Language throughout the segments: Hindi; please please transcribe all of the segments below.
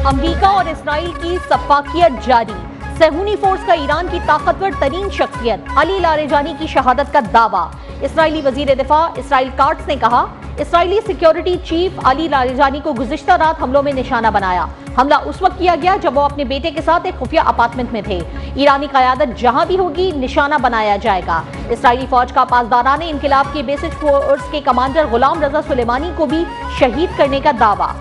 अमेरिका और इसराइल की सफाकियत जारी। सहूनी फोर्स का ईरान की ताकतवर तरीन शख्सियत अली लारेजानी की शहादत का दावा। इसराइली वजीर दिफा इसराइल काट्स ने कहा, इसराइली सिक्योरिटी चीफ अली लारेजानी को गुज़िश्ता रात हमलों में निशाना बनाया। हमला उस वक्त किया गया जब वो अपने बेटे के साथ एक खुफिया अपार्टमेंट में थे। ईरानी क़यादत जहां भी होगी निशाना बनाया जाएगा। इसराइली फौज का पासदारान इनकिलाब के बेसिक फोर्स के कमांडर गुलाम रजा सुलेमानी को भी शहीद करने का दावा।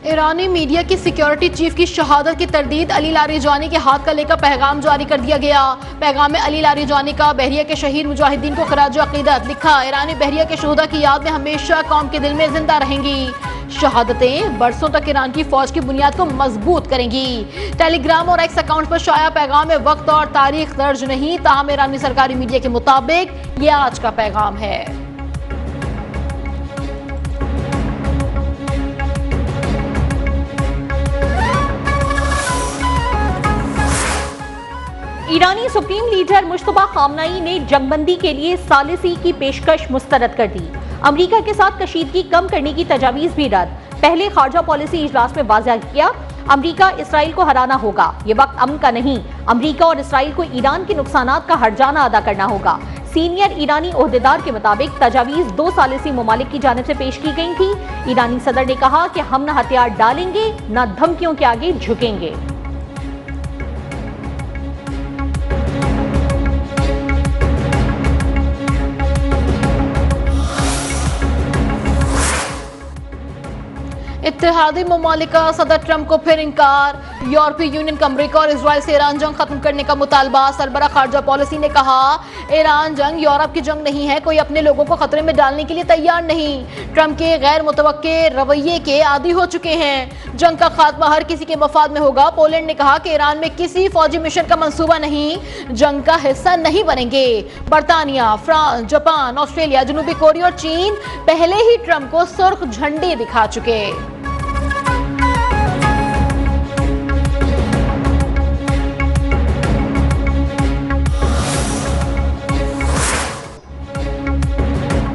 ईरानी मीडिया की सिक्योरिटी चीफ की शहादत की तरदीद अली लारेजानी के हाथ का लेकर पैगाम जारी कर दिया गया। पैगाम में अली लारेजानी का बहरिया के शहीद मुजाहिदीन को खराज अकीदत लिखा। ईरानी बहरिया के शहदा की याद में हमेशा कौम के दिल में जिंदा रहेंगी। शहादतें बरसों तक ईरान की फौज की बुनियाद को मजबूत करेंगी। टेलीग्राम और एक्स अकाउंट पर शाया पैगाम में वक्त और तारीख दर्ज नहीं, ताहम ईरानी सरकारी मीडिया के मुताबिक ये आज का पैगाम है। ईरानी सुप्रीम लीडर मुश्तबा खामनाई ने जंगबंदी के लिए सालिसी की पेशकश मुस्तरद कर दी। अमेरिका के साथ कशीदगी कम करने की तजावीज भी रद्द। पहले खारजा पॉलिसी इजलास में वाज़ेह किया, अमेरिका इसराइल को हराना होगा। ये वक्त अमन का नहीं, अमेरिका और इसराइल को ईरान के नुकसानात का हर्जाना अदा करना होगा। सीनियर ईरानी ओहदेदार के मुताबिक तजावीज 2 सालिसी ममालिक की जानिब से पेश की गई थी। ईरानी सदर ने कहा कि हम न हथियार डालेंगे न धमकियों के आगे झुकेंगे। इत्तेहादी ममालिक का सदर ट्रंप को फिर इंकार। यूरोपीय यूनियन का अमेरिका और इजराइल से ईरान जंग खत्म करने का मुतालबा। सरबरा खारजा पॉलिसी ने कहा, ईरान जंग यूरोप की जंग नहीं है, कोई अपने लोगों को खतरे में डालने के लिए तैयार नहीं। ट्रंप के गैर मुतवक्के रवैये के आदी हो चुके हैं। जंग का खात्मा हर किसी के मफाद में होगा। पोलैंड ने कहा कि ईरान में किसी फौजी मिशन का मंसूबा नहीं, जंग का हिस्सा नहीं बनेंगे। बरतानिया, फ्रांस, जापान, ऑस्ट्रेलिया, जनूबी कोरिया और चीन पहले ही ट्रंप को सुर्ख झंडे दिखा चुके।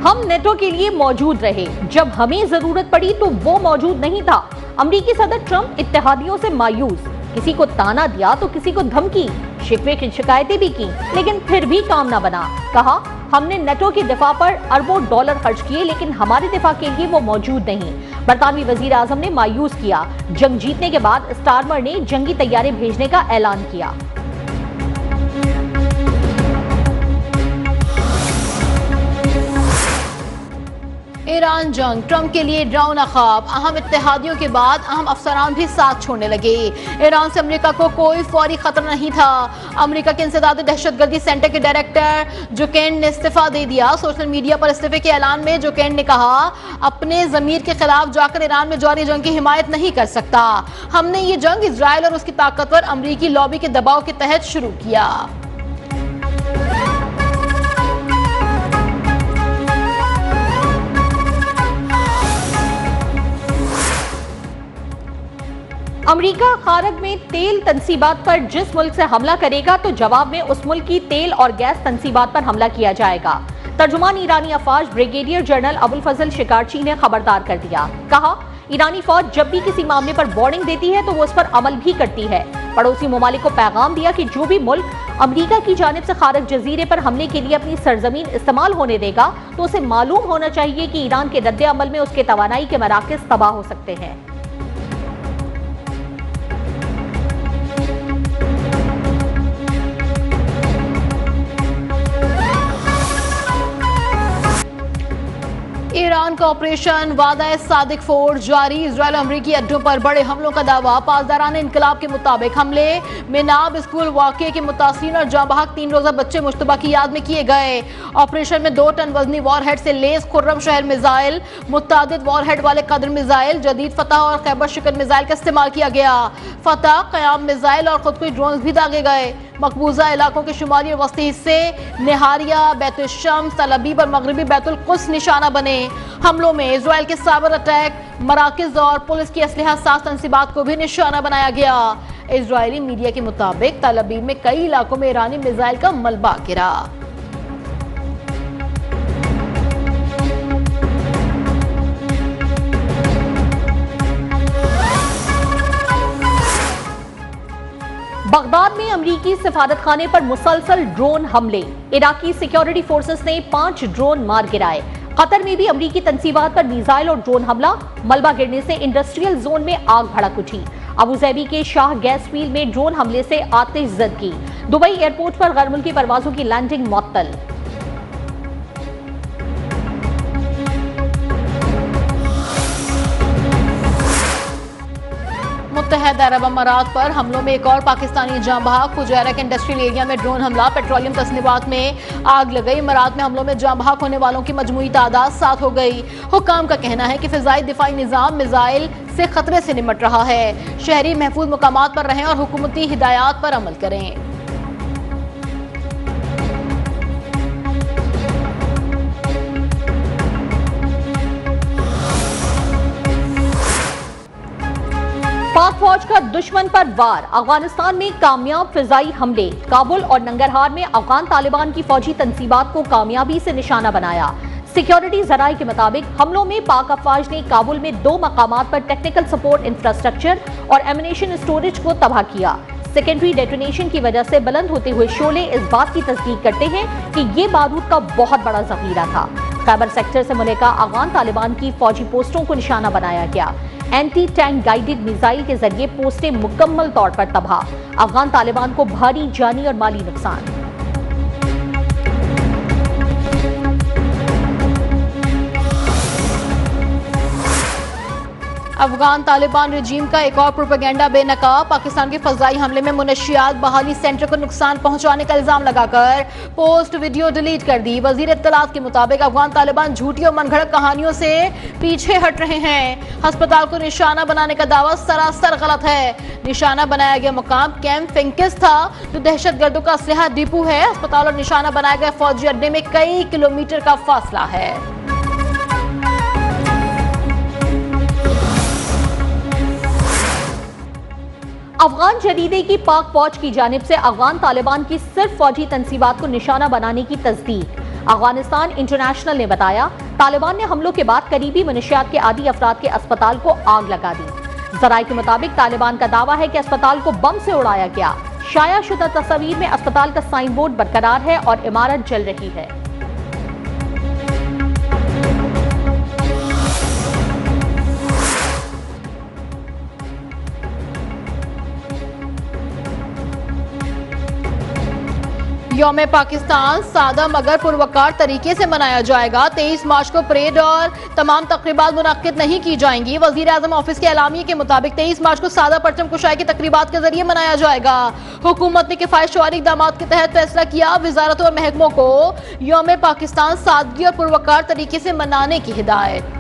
हम नेटो के लिए मौजूद रहे, जब हमें जरूरत पड़ी तो वो मौजूद नहीं था। अमेरिकी सदर ट्रंप इत्तेहादियों से मायूस, किसी को ताना दिया तो किसी को धमकी, शिकवे की शिकायतें भी की, लेकिन फिर भी काम ना बना। कहा, हमने नेटो के दिफा पर अरबों डॉलर खर्च किए, लेकिन हमारे दिफा के लिए वो मौजूद नहीं। बरतानवी वजीर आजम ने मायूस किया। जंग जीतने के बाद स्टारमर ने जंगी तैयारी भेजने का ऐलान किया। ईरान जंग ट्रंप के लिए डरावना ख्वाब। अहम इत्तेहादियों के बाद अहम अफसरान भी साथ छोड़ने लगे। ईरान से अमेरिका को कोई फौरी खतरा नहीं था। अमेरिका के इंसदाद दहशतगर्दी सेंटर के डायरेक्टर जोकेन ने इस्तीफा दे दिया। सोशल मीडिया पर इस्तीफे के ऐलान में जोकेन ने कहा, अपने ज़मीर के खिलाफ जाकर ईरान में जारी जंग की हिमायत नहीं कर सकता। हमने ये जंग इजराइल और उसकी ताकतवर अमरीकी लॉबी के दबाव के तहत शुरू किया। अमेरिका खारग में तेल तंसीबात पर जिस मुल्क से हमला करेगा तो जवाब में उस मुल्क की तेल और गैस तंसीबात पर हमला किया जाएगा। तर्जुमान ईरानी अफवाज ब्रिगेडियर जनरल अबुल फजल शिकारची ने खबरदार कर दिया। कहा, ईरानी फौज जब भी किसी मामले पर वार्निंग देती है तो वो उस पर अमल भी करती है। पड़ोसी ममालिक को पैगाम दिया कि जो भी मुल्क अमेरिका की जानिब से खारग जजीरे पर हमले के लिए अपनी सरजमीन इस्तेमाल होने देगा तो उसे मालूम होना चाहिए कि ईरान के रद्द अमल में उसके तवानाई के मराकज़ तबाह हो सकते हैं। ईरान का ऑपरेशन वादा सादिक फोर्स जारी। इजरायल अमरीकी अड्डों पर बड़े हमलों का दावा। पासदारान इनकलाब के मुताबिक हमले मिनाब स्कूल वाक़े के मुतासिरीन और जांबहक 3 रोज़ा बच्चे मुश्तबा की याद में किए गए। ऑपरेशन में 2 टन वजनी वॉरहेड से लेस खुर्रम शहर मिसाइल, मुतादिद वॉरहेड वाले कदर मिसाइल, जदीद फतह और खैबर शिकन मिसाइल का इस्तेमाल किया गया। फतह, क़याम मिसाइल और खुदकुश ड्रोन भी दागे गए। मकबूजा इलाकों के शुमाली और वस्ती हिस्से नेहारिया, बैतुल शम्स, तल अबीब और मगरबी बैतुल कुद्स निशाना बने। हमलों में इजराइल के साइबर अटैक, मराकिज और पुलिस की असलहा साज तंसीबात को भी निशाना बनाया गया। इजरायली मीडिया के मुताबिक तल अबीब में कई इलाकों में ईरानी मिसाइल का मलबा गिरा। बगदाद में अमरीकी सिफारतखाने पर मुसलसल ड्रोन हमले, इराकी सिक्योरिटी फोर्सेस ने 5 ड्रोन मार गिराए। कतर में भी अमरीकी तंसीबात पर मिसाइल और ड्रोन हमला, मलबा गिरने से इंडस्ट्रियल जोन में आग भड़क उठी। अबूजैबी के शाह गैस फील्ड में ड्रोन हमले से आतिशज़दगी, दुबई एयरपोर्ट पर गैर मुल्की परवाजों की लैंडिंग मुअत्तल। मुत्तहदा अरब अमारात पर हमलों में एक और पाकिस्तानी जाँ बहक, फुजैरा के इंडस्ट्रियल एरिया में ड्रोन हमला, पेट्रोलियम तस्नीबात में आग लग गई। अमारात में हमलों में जाँ बहक होने वालों की मजमूई तादाद 7 हो गई। हुक्काम का कहना है कि फिजाई दिफाई निज़ाम मिसाइल से खतरे से निमट रहा है। शहरी महफूज मुकामात पर रहें और हुकूमती हिदायत पर अमल करें। पाक फौज का दुश्मन पर वार, अफगानिस्तान में कामयाब फिजाई हमले, काबुल और नंगरहार में अफगान तालिबान की फौजी तंसीबात को कामयाबी से निशाना बनाया। सिक्योरिटी जराये के मुताबिक हमलों में पाक अफवाज ने काबुल में 2 मकामात पर टेक्निकल सपोर्ट इंफ्रास्ट्रक्चर और एमिनेशन स्टोरेज को तबाह किया। सेकेंडरी डेटोनेशन की वजह से बुलंद होते हुए शोले इस बात की तस्दीक करते हैं कि ये बारूद का बहुत बड़ा जखीरा था। खैबर सेक्टर से मुल्का अफगान तालिबान की फौजी पोस्टों को निशाना बनाया गया। एंटी टैंक गाइडेड मिसाइल के जरिए पोस्टें मुकम्मल तौर पर तबाह, अफगान तालिबान को भारी जानी और माली नुकसान। अफगान तालिबान रजीम का एक और प्रोपेगेंडा बेनकाब, पाकिस्तान के फजाई हमले में मुनशियात बहाली सेंटर को नुकसान पहुंचाने का इल्जाम लगाकर पोस्ट वीडियो डिलीट कर दी। वजीर इत्तलात के मुताबिक अफगान तालिबान झूठी और मनगढ़ंत कहानियों से पीछे हट रहे हैं। अस्पताल को निशाना बनाने का दावा सरासर गलत है। निशाना बनाया गया मुकाम कैंप फिंकिस था, जो दहशतगर्दों का असलहा डिपो है। अस्पताल और निशाना बनाए गए फौजी अड्डे में कई किलोमीटर का फासला है। अफगान जरीदे की पाक फौज की जानिब से अफगान तालिबान की सिर्फ फौजी तंसीबात को निशाना बनाने की तस्दीक। अफगानिस्तान इंटरनेशनल ने बताया, तालिबान ने हमलों के बाद करीबी मनशियात के आदी अफराद के अस्पताल को आग लगा दी। जराये के मुताबिक तालिबान का दावा है कि अस्पताल को बम से उड़ाया गया। शाया शुदा तस्वीर में अस्पताल का साइन बोर्ड बरकरार है और इमारत जल रही है। यौम पाकिस्तान सादा मगर पुरवकार तरीके से मनाया जाएगा। 23 मार्च को परेड और तमाम तकरीबात मुनक्किद नहीं की जाएंगी। वजीर आजम ऑफिस के एलामिये के मुताबिक 23 मार्च को सादा परचम कुशाई की तकरीबात के जरिए मनाया जाएगा। हुकूमत ने किफायतशुमारी इक़दामात के तहत फैसला किया, वजारतों और महकमों को यौम पाकिस्तान सादगी और पुरवकार तरीके से मनाने की हिदायत।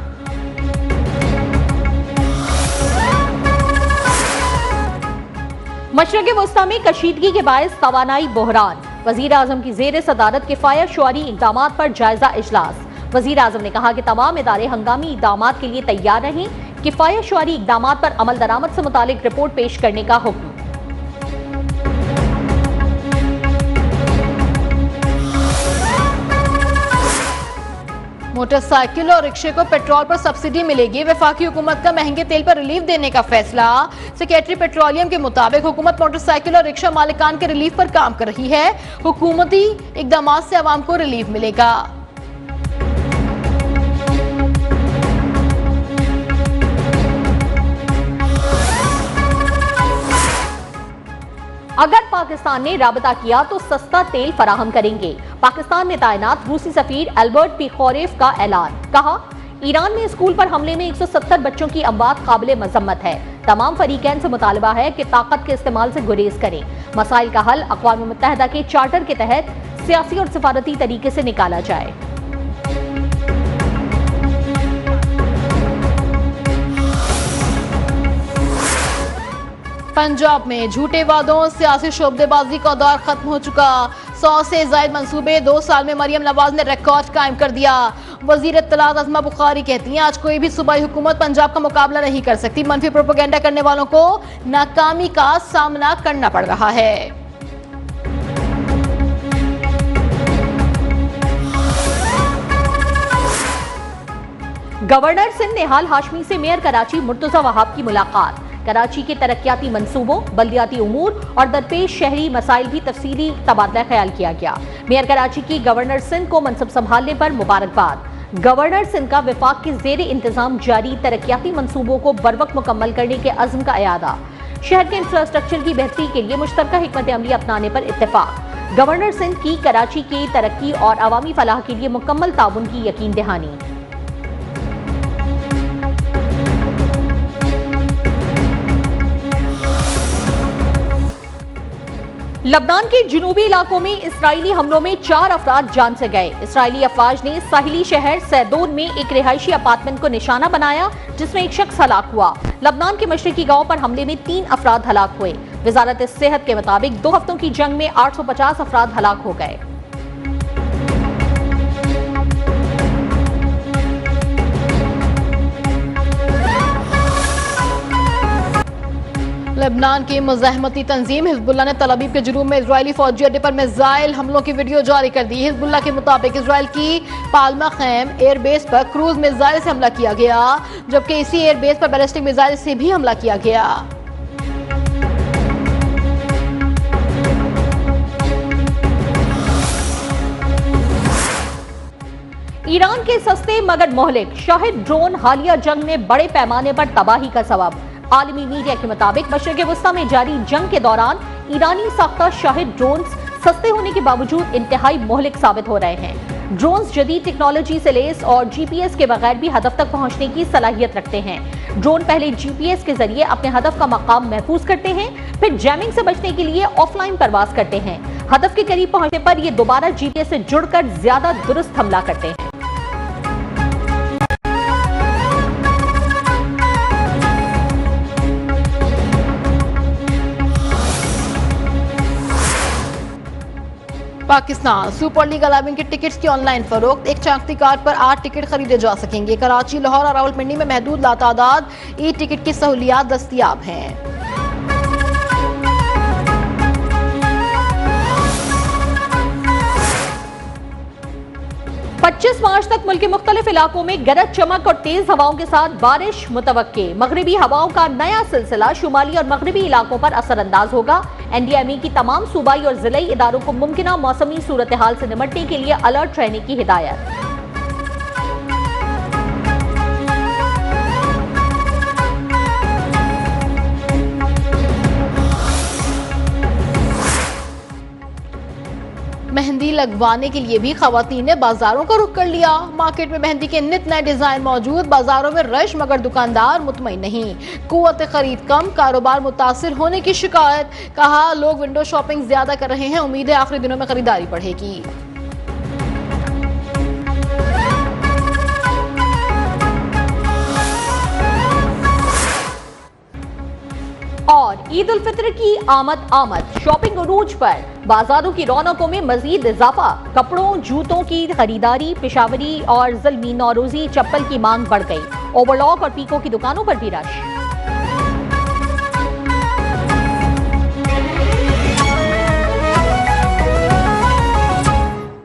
मशरक़े वस्ता में कशीदगी के बायस तवानाई बहरान, वजीर आजम की जेर सदारत किफायतशुमारी इक़दामात पर जायजा इजलास। वजीर आजम ने कहा कि तमाम इदारे हंगामी इक़दामात के लिए तैयार रहें। किफायतशुमारी इक़दामात पर अमल दरामद से मुतालिक रिपोर्ट पेश करने का हुक्म। मोटरसाइकिल और रिक्शे को पेट्रोल पर सब्सिडी मिलेगी। वफाकी हुकूमत का महंगे तेल पर रिलीफ देने का फैसला। सेक्रेटरी पेट्रोलियम के मुताबिक हुकूमत मोटरसाइकिल और रिक्शा मालिकान के रिलीफ पर काम कर रही है। हुकूमती इक़दामात से आवाम को रिलीफ मिलेगा। अगर पाकिस्तान ने राबता किया तो सस्ता तेल फराहम करेंगे। पाकिस्तान में तैनात रूसी सफीर एल्बर्ट पीखोरेव का ऐलान। कहा, ईरान में स्कूल पर हमले में 170 बच्चों की अमवात काबिले मजम्मत है। तमाम फरीकैन से मुतालबा है कि ताकत के इस्तेमाल से गुरेज करें। मसाइल का हल अक़वाम मुत्तहिदा के चार्टर के तहत सियासी और सिफारती तरीके से निकाला जाए। पंजाब में झूठे वादों सियासी शोबदेबाजी का दौर खत्म हो चुका। 100 से ज्यादा मंसूबे 2 साल में मरियम नवाज ने रिकॉर्ड कायम कर दिया। वजीर इत्तलात अज़मा बुखारी कहती हैं, आज कोई भी सूबाई हुकूमत पंजाब का मुकाबला नहीं कर सकती। मनफी प्रोपेगेंडा करने वालों को नाकामी का सामना करना पड़ रहा है। गवर्नर सिंध निहाल हाशमी से मेयर कराची मुर्तजा वहाब की मुलाकात। कराची के तरक्याती मंसूबों, बल्दियाती उमूर और दरपेश शहरी मसाइल भी तफसीली तबादला ख्याल किया गया। मेयर कराची की गवर्नर सिंध को मनसब संभालने पर मुबारकबाद। गवर्नर सिंध का विफाक के जेर इंतजाम जारी तरक्याती मंसूबों को बरवक्त मुकम्मल करने के अज़्म का इयादा। शहर के इंफ्रास्ट्रक्चर की बेहतरी के लिए मुश्तरका हिकमत अमली अपनाने पर इत्तेफाक। गवर्नर सिंध की कराची के तरक्की और अवामी फलाह के लिए मुकम्मल ताउन की यकीन दहानी। लबनान के जुनूबी इलाकों में इसराइली हमलों में 4 अफराद जान से गए। इसराइली अफवाज ने साहिली शहर सैदोन में एक रिहायशी अपार्टमेंट को निशाना बनाया, जिसमें एक शख्स हलाक हुआ। लबनान के मशरकी गांव पर हमले में 3 अफराद हलाक हुए। वजारत सेहत के मुताबिक 2 हफ्तों की जंग में 850 अफराद हलाक हो गए। लेबनान की मुजाहमती तंजीम हिजबुल्लाह ने तल अवीव के जुनूब में इजरायली फौजी अड्डे पर मिसाइल हमलों की वीडियो जारी कर दी। हिजबुल्लाह के मुताबिक इजरायल की पाल्मा खैम एयरबेस पर क्रूज मिसाइल से हमला किया गया, जबकि इसी एयरबेस पर बैलिस्टिक मिसाइल से भी हमला किया गया। ईरान के सस्ते मगर मोहलिक शाहिद ड्रोन हालिया जंग में बड़े पैमाने पर तबाही का सबब। आलमी मीडिया के मुताबिक मशरिक़ वस्ता में जारी जंग के दौरान ईरानी साख्ता शाहिद ड्रोन्स सस्ते होने के बावजूद इंतहाई मोहलिक साबित हो रहे हैं। ड्रोन्स जदीद टेक्नोलॉजी से लैस और जीपीएस के बगैर भी हदफ तक पहुंचने की सलाहियत रखते हैं। ड्रोन पहले जीपीएस के जरिए अपने हदफ का मकाम महफूज करते हैं, फिर जैमिंग से बचने के लिए ऑफलाइन परवाज करते हैं। हदफ के करीब पहुंचने पर ये दोबारा जीपीएस से जुड़कर ज्यादा दुरुस्त हमला करते हैं। पाकिस्तान सुपर लीग 11 के टिकट्स की ऑनलाइन फरोख्त। एक चौंकती कार्ड पर 8 टिकट खरीदे जा सकेंगे। कराची, लाहौर और रावलपिंडी में महदूद लातादाद ई टिकट की सहूलियात दस्तयाब हैं। 25 मार्च तक मुल्क के मुख्तलिफ इलाकों में गरज चमक और तेज हवाओं के साथ बारिश मुतवक्के। मगरिबी हवाओं का नया सिलसिला शुमाली और मगरिबी इलाकों पर असरअंदाज होगा। एनडीएमई की तमाम सूबाई और जिलाई इदारों को मुमकिना मौसमी सूरत हाल से निपटने के लिए अलर्ट रहने की हिदायत। मेहंदी लगवाने के लिए भी खवातीन ने बाजारों का रुख कर लिया। मार्केट में मेहंदी के नित नए डिजाइन मौजूद, बाजारों में रश मगर दुकानदार मुतमईन नहीं। कुव्वत खरीद कम, कारोबार मुतासिर होने की शिकायत। कहा लोग विंडो शॉपिंग ज्यादा कर रहे हैं, उम्मीद है आखिरी दिनों में खरीदारी बढ़ेगी। और ईद उल फित्र की आमद शॉपिंग उरूज पर। बाजारों की रौनकों में मजीद इजाफा। कपड़ों, जूतों की खरीदारी, पेशावरी और ज़ल्मी नौरोजी चप्पल की मांग बढ़ गई। ओवरलॉक और पीको की दुकानों पर भी रश।